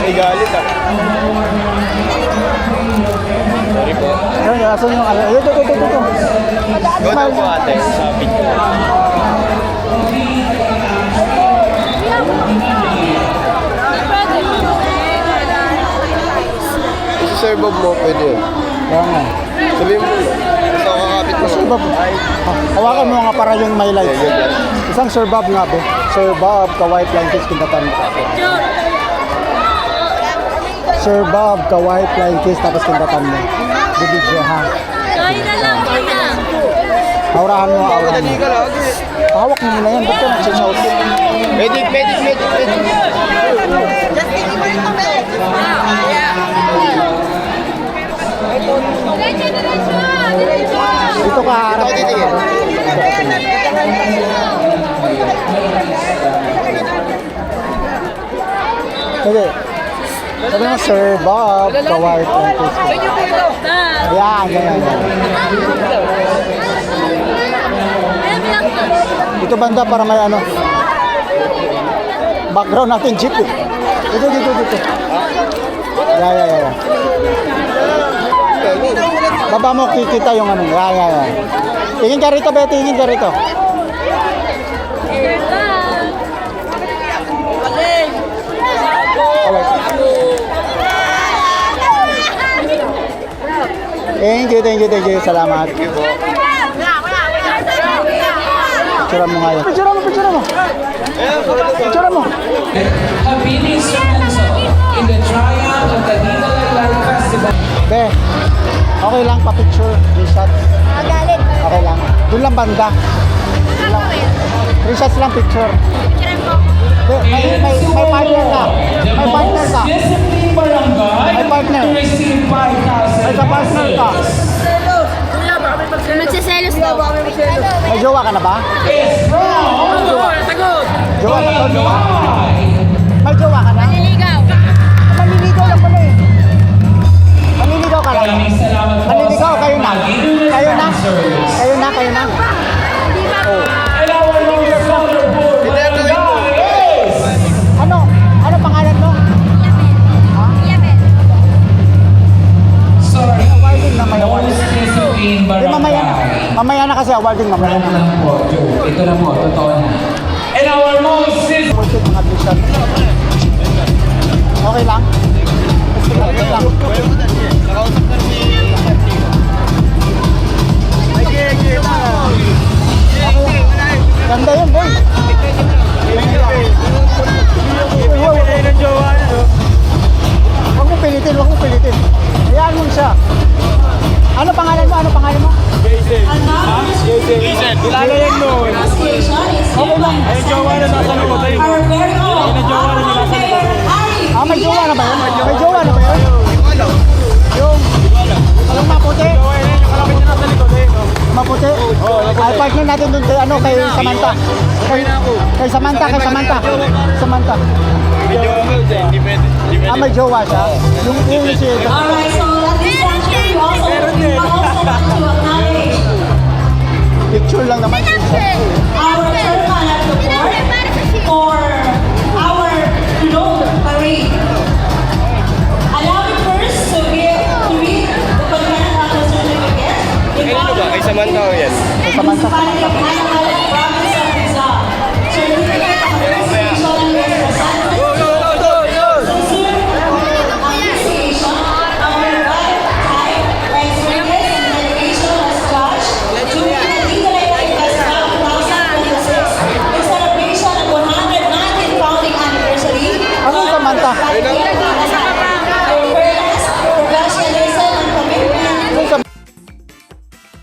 May galit ah. Sorry po. Ayun, asan yung ano? Ito. Gano'n po ate sa picture. Si Sir Bob mo, pwede yun. Kaya nga. Sabihin mo, gusto ko kakapit mo. Sir Bob, hawakan mo nga para yung may lights. Isang Sir Bob nga be. Sir Bob, kaway flying kiss, kintatan mo. Sir Bob, kaway flying kiss, tapos kintatan mo. Bibidyo ha. Kaya na lang, kaya. Aurahan mo. Hawak mo muna yan, ba't ka nagsisout? Medic. Dito ka harap. Ako titigil. Sige. Sabi mo, Sir Bob, kaway flying kiss. Yan. Dito banda para may ano. Background natin jeep eh. Dito. Ya. Baba mo kikita yung ano. Ya. Tingin ka rito, Betty. Tingin ka rito. Thank you. Salamat. Picture mo nga yan. Picture mo. Happy instrumental in the triumph of the Dita Laglag Festival. Be, okay lang pa-picture. 3 shots. Magalit. Okay lang. Doon lang banda. 3 shots lang picture. Be, may partner ka. Discipline Barangay May partner. to receive 5,000. May ka-partner ka. Magsiselos daw. May jowa ka na ba? Is from Jowa ka to, jowa? May jowa ka na? Maliligaw. Maliligaw lang pala eh. Maliligaw ka lang. Maraming salamat po Maliligaw, sa kayo na. Panginoon Kayo na. sponsors. Kayo na. And our Lord Father Board is Ano pangalan mo? sorry, Awarding na may award. most discipline Di, mamaya na. Barangay. Mamaya na kasi awarding mamaya Ano na. lang po, joke. Ito na po, totoo na. And our most discipline Bullshit mga vision. Okay lang? Okay lang. Nakausap ka ni... Ganda yun, boy. Huwag mo pilitin. Hayaan mo siya. Ano pangalan mo? Kilala yan nun. Okay lang. Ayun, jowa na nasa likod. Ayun, jowa na nasa likod. May jowa na ba yun? Yung maputi? Yung kalapit na nasa likod. Maputi? Ay, partner natin dun kay Samantha. Kay Samantha. May jowa ko siya. Hindi pwede. May jowa siya? Yung si... Alright, so at this juncture, we also want to acknowledge Picture lang naman. our chairman at the board for our drone parade. Allow me first to read the Pagkana certificate. Kanino ba? Kay Samantha o yan? Samantha. Municipality of Manakalan Province